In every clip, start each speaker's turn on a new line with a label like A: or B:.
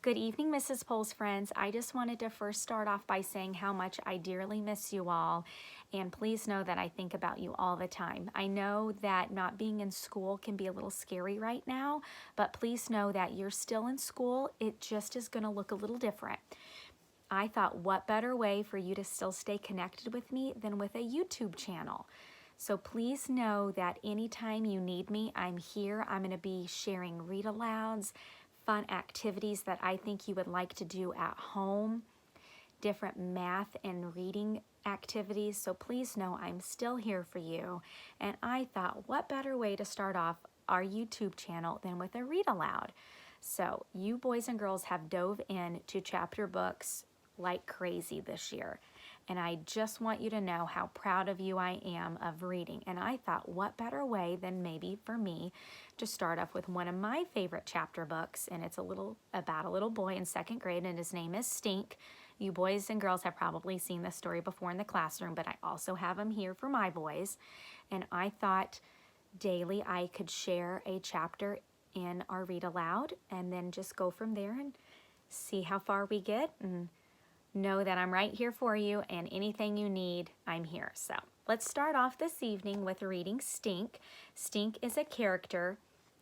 A: Good evening, Mrs. Pohl's friends. I just wanted to first start off by saying how much I dearly miss you all, and please know that I think about you all the time. I know that not being in school can be a little scary right now, but please know that you're still in school. It just is going to look a little different. I thought, what better way for you to still stay connected with me than with a YouTube channel? So please know that anytime you need me, I'm here. I'm going to be sharing read-alouds, fun activities that I think you would like to do at home, different math and reading activities. So please know I'm still here for you. And I thought, what better way to start off our YouTube channel than with a read-aloud? So you boys and girls have dove into chapter books like crazy this year. And I just want you to know how proud of you I am of reading. And I thought, what better way than maybe for me to start off with one of my favorite chapter books. And it's about a little boy in second grade, and his name is Stink. You boys and girls have probably seen this story before in the classroom, but I also have him here for my boys. And I thought daily I could share a chapter in our read aloud and then just go from there and see how far we get, and know that I'm right here for you, and anything you need, I'm here. So let's start off this evening with reading Stink. Stink is a character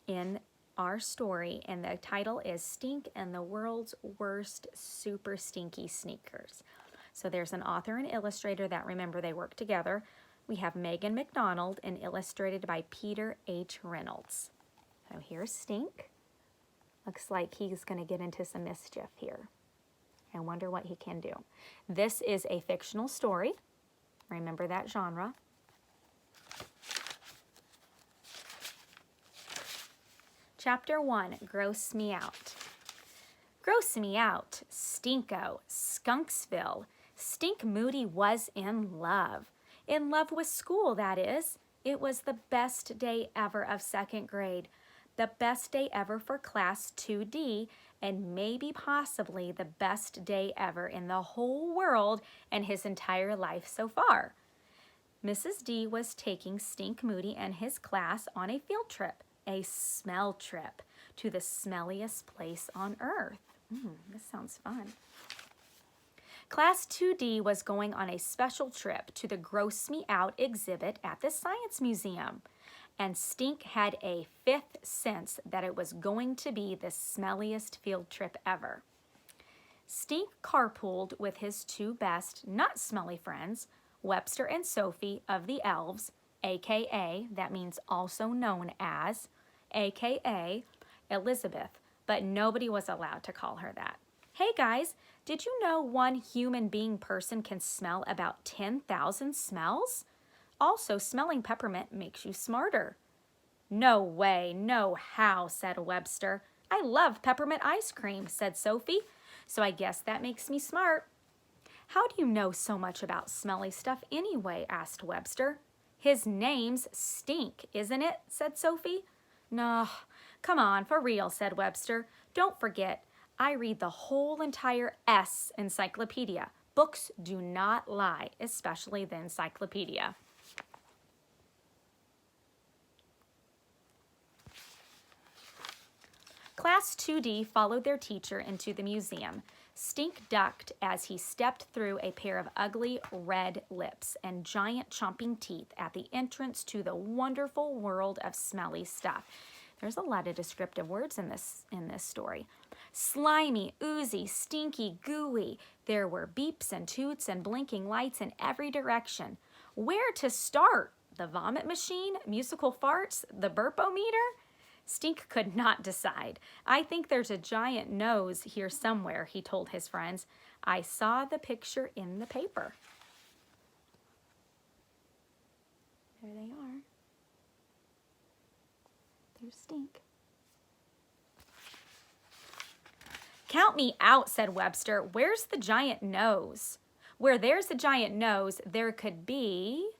A: in our story, and the title is Stink and the World's Worst Super Stinky Sneakers. So there's an author and illustrator that, remember, they work together. We have Megan McDonald and illustrated by Peter H. Reynolds. So here's Stink. Looks like he's going to get into some mischief here. I wonder what he can do. This is a fictional story. Remember that genre. Chapter 1, Gross Me Out. Gross me out, Stinko, Skunksville. Stink Moody was in love. In love with school, that is. It was the best day ever of second grade. The best day ever for class 2D, and maybe possibly the best day ever in the whole world and his entire life so far. Mrs. D was taking Stink Moody and his class on a field trip, a smell trip, to the smelliest place on earth. This sounds fun. Class 2D was going on a special trip to the Gross Me Out exhibit at the Science Museum. And Stink had a fifth sense that it was going to be the smelliest field trip ever. Stink carpooled with his two best, not smelly friends, Webster and Sophie of the Elves, aka, that means also known as, aka Elizabeth, but nobody was allowed to call her that. Hey guys, did you know one human being person can smell about 10,000 smells? Also, smelling peppermint makes you smarter. No way, no how, said Webster. I love peppermint ice cream, said Sophie, so I guess that makes me smart. How do you know so much about smelly stuff anyway, asked Webster. His name's Stink, isn't it, said Sophie. No, come on, for real, said Webster. Don't forget, I read the whole entire S encyclopedia. Books do not lie, especially the encyclopedia. Class 2D followed their teacher into the museum. Stink ducked as he stepped through a pair of ugly red lips and giant chomping teeth at the entrance to the wonderful world of smelly stuff. There's a lot of descriptive words in this story. Slimy, oozy, stinky, gooey. There were beeps and toots and blinking lights in every direction. Where to start? The vomit machine? Musical farts? The burpometer? Stink could not decide. I think there's a giant nose here somewhere, he told his friends. I saw the picture in the paper. There they are. There's Stink. Count me out, said Webster. Where's the giant nose? Where there's a giant nose, there could be... ...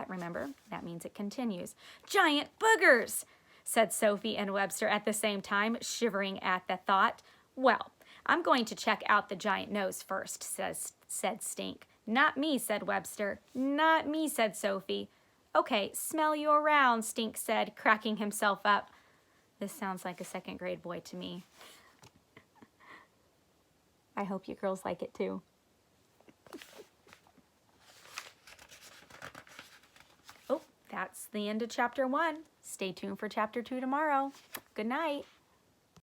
A: Remember, that means it continues. Giant boogers, said Sophie and Webster at the same time, shivering at the thought. Well, I'm going to check out the giant nose first, said Stink. Not me, said Webster. Not me, said Sophie. Okay, smell you around, Stink said, cracking himself up. This sounds like a second grade boy to me. I hope you girls like it too. Oh, that's the end of chapter 1. Stay tuned for chapter 2 tomorrow. Good night.